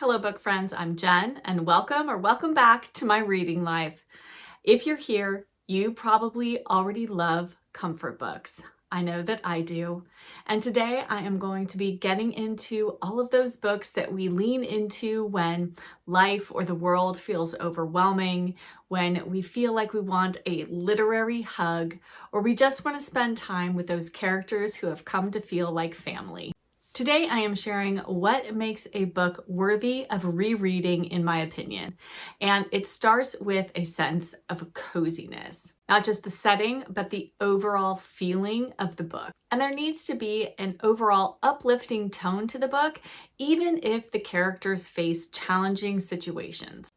Hello book friends, I'm Jen and welcome back to my reading life. If you're here, you probably already love comfort books. I know that I do. And today I am going to be getting into all of those books that we lean into when life or the world feels overwhelming, when we feel like we want a literary hug, or we just want to spend time with those characters who have come to feel like family. Today I am sharing what makes a book worthy of rereading in my opinion. And it starts with a sense of coziness. Not just the setting, but the overall feeling of the book. And there needs to be an overall uplifting tone to the book, even if the characters face challenging situations.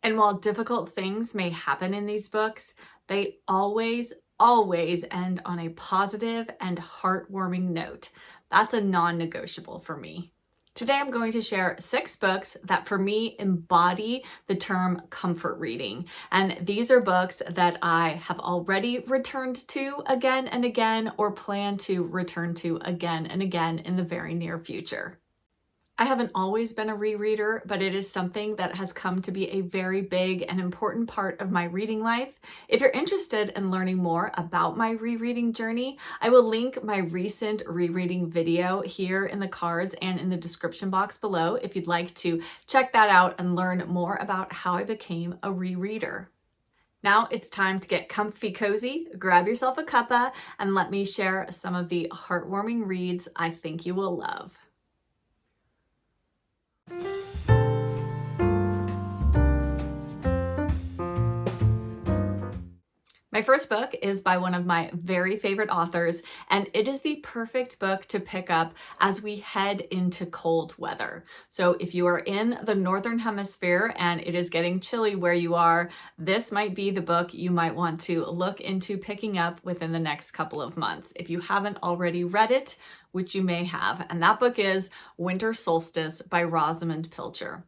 And while difficult things may happen in these books, they always end on a positive and heartwarming note. That's a non-negotiable for me. Today I'm going to share 6 books that for me embody the term comfort reading. And these are books that I have already returned to again and again or plan to return to again and again in the very near future. I haven't always been a rereader, but it is something that has come to be a very big and important part of my reading life. If you're interested in learning more about my rereading journey, I will link my recent rereading video here in the cards and in the description box below if you'd like to check that out and learn more about how I became a rereader. Now it's time to get comfy cozy, grab yourself a cuppa, and let me share some of the heartwarming reads I think you will love. My first book is by one of my very favorite authors, and it is the perfect book to pick up as we head into cold weather. So if you are in the Northern Hemisphere and it is getting chilly where you are, this might be the book you might want to look into picking up within the next couple of months if you haven't already read it, which you may have. And that book is Winter Solstice by Rosamunde Pilcher.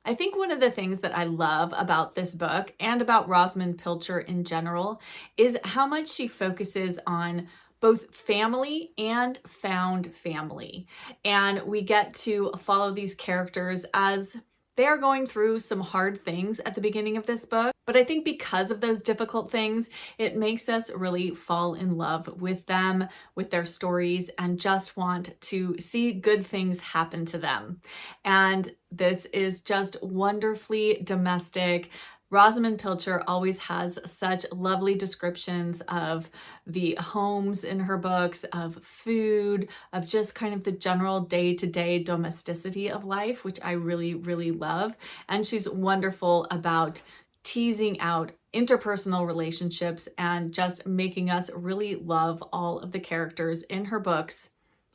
I think one of the things that I love about this book and about Rosamunde Pilcher in general is how much she focuses on both family and found family. And we get to follow these characters as they are going through some hard things at the beginning of this book. But I think because of those difficult things, it makes us really fall in love with them, with their stories, and just want to see good things happen to them. And this is just wonderfully domestic. Rosamunde Pilcher always has such lovely descriptions of the homes in her books, of food, of just kind of the general day-to-day domesticity of life, which I really, really love. And she's wonderful about teasing out interpersonal relationships and just making us really love all of the characters in her books.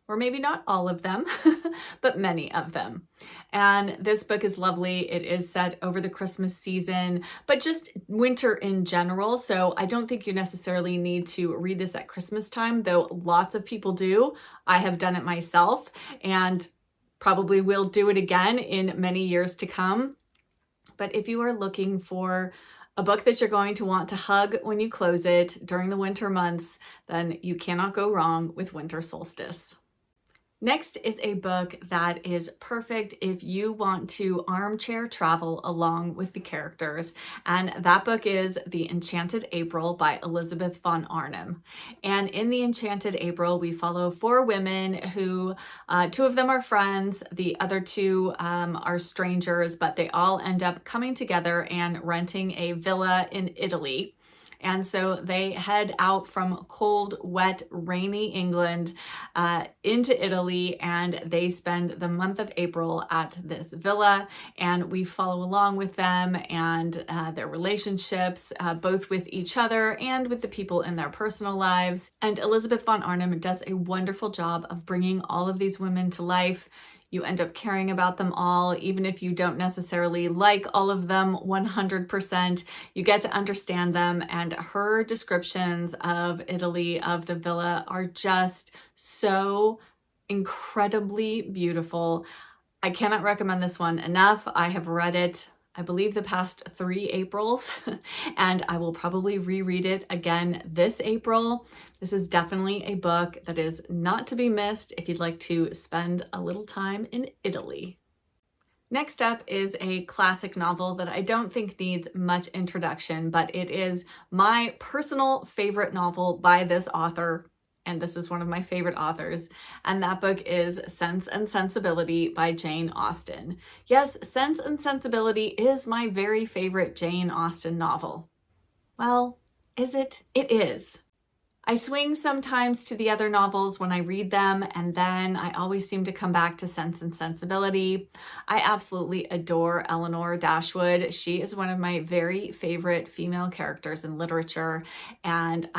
Or maybe not all of them, but many of them. And this book is lovely. It is set over the Christmas season, but just winter in general. So I don't think you necessarily need to read this at Christmas time, though lots of people do. I have done it myself and probably will do it again in many years to come. But if you are looking for a book that you're going to want to hug when you close it during the winter months, then you cannot go wrong with Winter Solstice. Next is a book that is perfect if you want to armchair travel along with the characters, and that book is The Enchanted April by Elizabeth von Arnim. And in The Enchanted April, we follow 4 women who, 2 of them are friends, the other 2 are strangers, but they all end up coming together and renting a villa in Italy. And so they head out from cold, wet, rainy England into Italy, and they spend the month of April at this villa, and we follow along with them and their relationships, both with each other and with the people in their personal lives. And Elizabeth von Arnim does a wonderful job of bringing all of these women to life. You end up caring about them all, even if you don't necessarily like all of them 100%. You get to understand them, and her descriptions of Italy, of the villa, are just so incredibly beautiful. I cannot recommend this one enough. I have read it, I believe, the past 3 Aprils, and I will probably reread it again this April. This is definitely a book that is not to be missed if you'd like to spend a little time in Italy. Next up is a classic novel that I don't think needs much introduction, but it is my personal favorite novel by this author, and this is one of my favorite authors, and that book is Sense and Sensibility by Jane Austen. Yes, Sense and Sensibility is my very favorite Jane Austen novel. Well, is it? It is. I swing sometimes to the other novels when I read them, and then I always seem to come back to Sense and Sensibility. I absolutely adore Eleanor Dashwood. She is one of my very favorite female characters in literature, and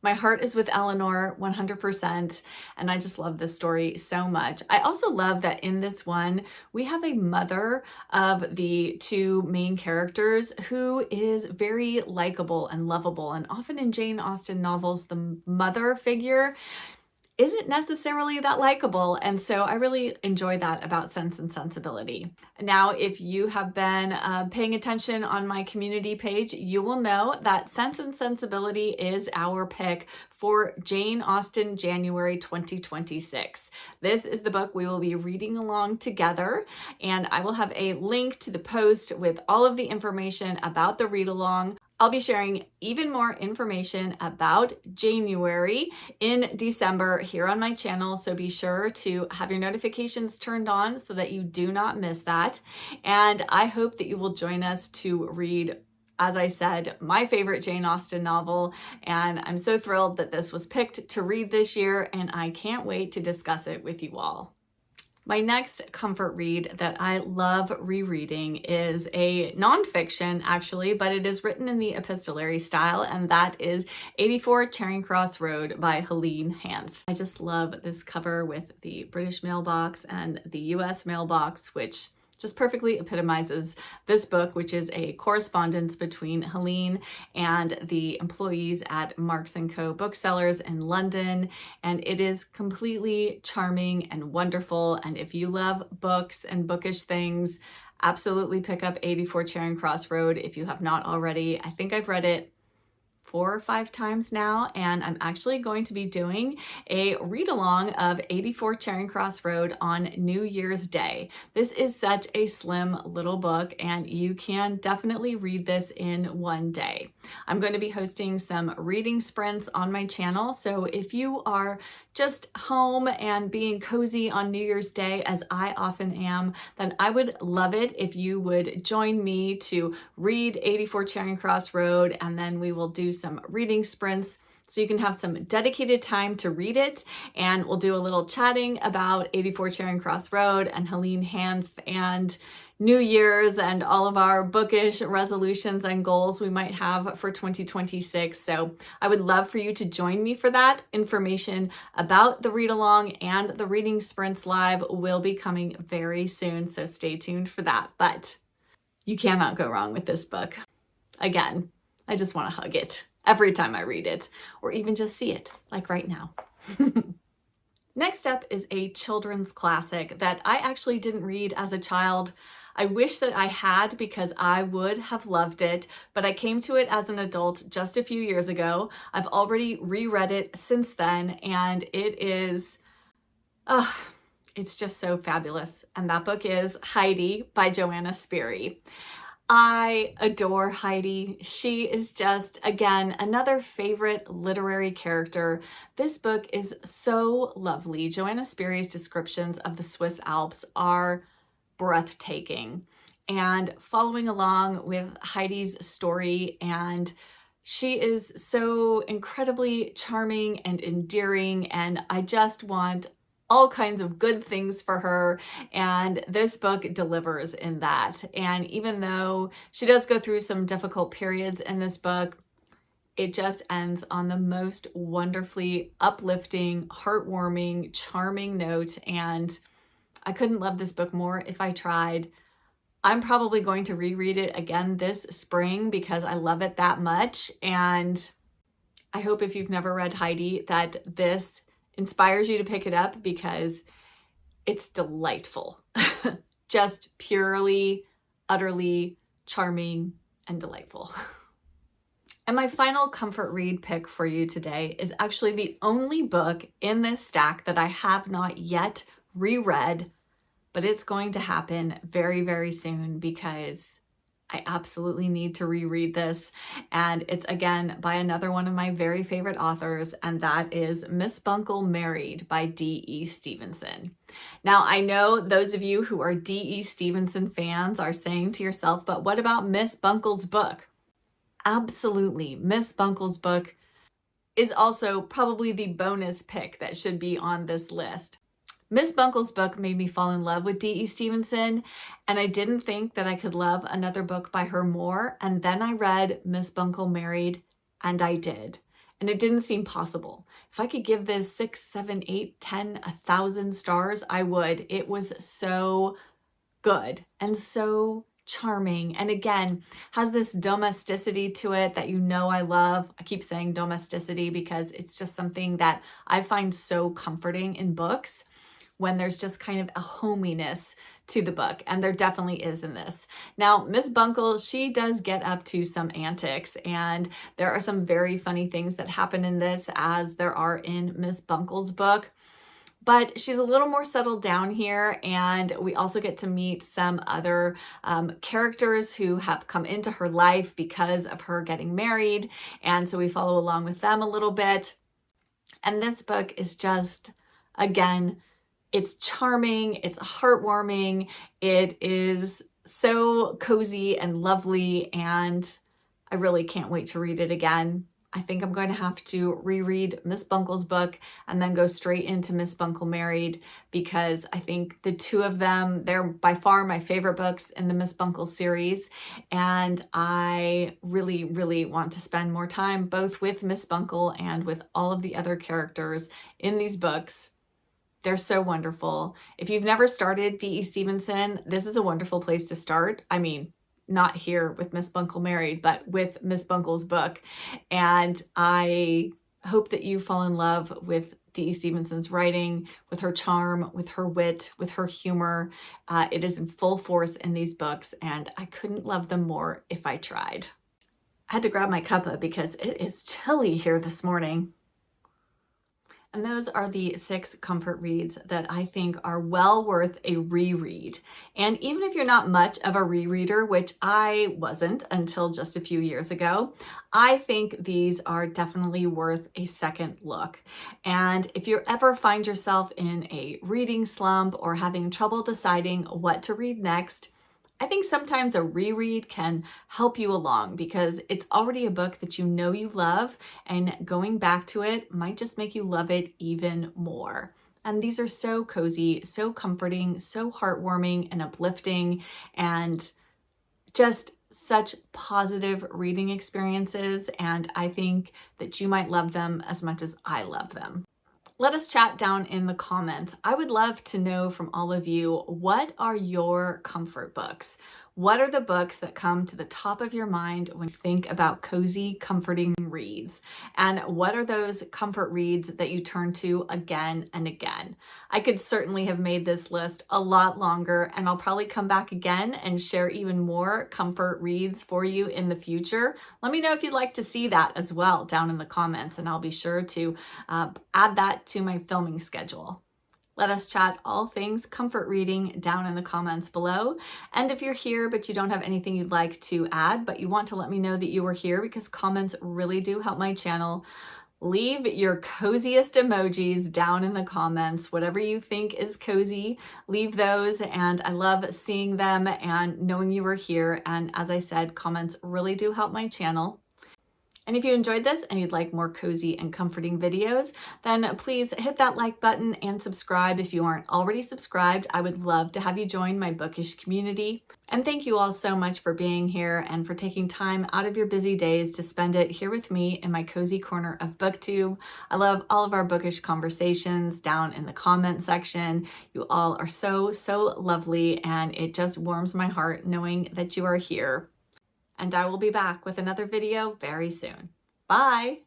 my heart is with Eleanor 100%, and I just love this story so much. I also love that in this one, we have a mother of the two main characters who is very likable and lovable. And often in Jane Austen novels, the mother figure isn't necessarily that likable, and so I really enjoy that about Sense and Sensibility. Now, if you have been paying attention on my community page, you will know that Sense and Sensibility is our pick for Jane Austen January 2026. This is the book we will be reading along together, and I will have a link to the post with all of the information about the read-along. I'll be sharing even more information about January in December here on my channel, so be sure to have your notifications turned on so that you do not miss that. And I hope that you will join us to read, as I said, my favorite Jane Austen novel, and I'm so thrilled that this was picked to read this year, and I can't wait to discuss it with you all. My next comfort read that I love rereading is a nonfiction, actually, but it is written in the epistolary style, and that is 84 Charing Cross Road by Helene Hanff. I just love this cover with the British mailbox and the US mailbox, which just perfectly epitomizes this book, which is a correspondence between Helene and the employees at Marks & Co. booksellers in London. And it is completely charming and wonderful. And if you love books and bookish things, absolutely pick up 84 Charing Cross Road if you have not already. I think I've read it 4 or 5 times now, and I'm actually going to be doing a read-along of 84 Charing Cross Road on New Year's Day. This is such a slim little book, and you can definitely read this in one day. I'm going to be hosting some reading sprints on my channel, so if you are just home and being cozy on New Year's Day, as I often am, then I would love it if you would join me to read 84 Charing Cross Road, and then we will do some reading sprints so you can have some dedicated time to read it, and we'll do a little chatting about 84 Charing Cross Road and Helene Hanff and New Year's and all of our bookish resolutions and goals we might have for 2026. So I would love for you to join me for that. Information about the read along and the reading sprints live will be coming very soon, so stay tuned for that. But you cannot go wrong with this book. Again, I just want to hug it every time I read it, or even just see it, like right now. Next up is a children's classic that I actually didn't read as a child. I wish that I had, because I would have loved it, but I came to it as an adult just a few years ago. I've already reread it since then, and it's just so fabulous. And that book is Heidi by Joanna Spyri. I adore Heidi. She is just, again, another favorite literary character. This book is so lovely. Joanna Spyri's descriptions of the Swiss Alps are breathtaking. And following along with Heidi's story, and she is so incredibly charming and endearing, and I just want all kinds of good things for her, and this book delivers in that. And even though she does go through some difficult periods in this book, it just ends on the most wonderfully uplifting, heartwarming, charming note, and I couldn't love this book more if I tried. I'm probably going to reread it again this spring because I love it that much, and I hope if you've never read Heidi that this inspires you to pick it up, because it's delightful. Just purely, utterly charming and delightful. And my final comfort read pick for you today is actually the only book in this stack that I have not yet reread but it's going to happen very, very soon because I absolutely need to reread this. And it's again by another one of my very favorite authors, and that is Miss Bunkle Married by D.E. Stevenson. Now, I know those of you who are D.E. Stevenson fans are saying to yourself, but what about Miss Bunkle's book? Absolutely. Miss Bunkle's book is also probably the bonus pick that should be on this list. Miss Bunkle's book made me fall in love with D.E. Stevenson, and I didn't think that I could love another book by her more. And then I read Miss Bunkle Married, and I did. And it didn't seem possible. If I could give this 6, 7, 8, 10, 1,000 stars, I would. It was so good and so charming, and again has this domesticity to it that I love. I keep saying domesticity because it's just something that I find so comforting in books, when there's just kind of a hominess to the book, and there definitely is in this. Now, Miss Bunkle, she does get up to some antics, and there are some very funny things that happen in this, as there are in Miss Bunkle's book. But she's a little more settled down here, and we also get to meet some other characters who have come into her life because of her getting married, and so we follow along with them a little bit. And this book is just, again, it's charming, it's heartwarming, it is so cozy and lovely, and I really can't wait to read it again. I think I'm going to have to reread Miss Bunkle's book and then go straight into Miss Bunkle Married, because I think the two of them, they're by far my favorite books in the Miss Bunkle series. And I really, really want to spend more time both with Miss Bunkle and with all of the other characters in these books. They're so wonderful. If you've never started D.E. Stevenson, this is a wonderful place to start. I mean, not here with Miss Bunkle Married, but with Miss Bunkle's book. And I hope that you fall in love with D.E. Stevenson's writing, with her charm, with her wit, with her humor. It is in full force in these books, and I couldn't love them more if I tried. I had to grab my cuppa because it is chilly here this morning. And those are the 6 comfort reads that I think are well worth a reread. And even if you're not much of a rereader, which I wasn't until just a few years ago, I think these are definitely worth a second look. And if you ever find yourself in a reading slump or having trouble deciding what to read next, I think sometimes a reread can help you along, because it's already a book that you love, and going back to it might just make you love it even more. And these are so cozy, so comforting, so heartwarming and uplifting, and just such positive reading experiences. And I think that you might love them as much as I love them. Let us chat down in the comments. I would love to know from all of you, what are your comfort books? What are the books that come to the top of your mind when you think about cozy, comforting reads? And what are those comfort reads that you turn to again and again? I could certainly have made this list a lot longer, and I'll probably come back again and share even more comfort reads for you in the future. Let me know if you'd like to see that as well down in the comments, and I'll be sure to add that to my filming schedule. Let us chat all things comfort reading down in the comments below. And if you're here but you don't have anything you'd like to add, but you want to let me know that you were here, because comments really do help my channel, leave your coziest emojis down in the comments. Whatever you think is cozy, leave those, and I love seeing them and knowing you were here. And as I said, comments really do help my channel. And if you enjoyed this and you'd like more cozy and comforting videos, then please hit that like button and subscribe if you aren't already subscribed. I would love to have you join my Bookish community. And thank you all so much for being here and for taking time out of your busy days to spend it here with me in my cozy corner of BookTube. I love all of our Bookish conversations down in the comment section. You all are so, so lovely, and it just warms my heart knowing that you are here. And I will be back with another video very soon. Bye!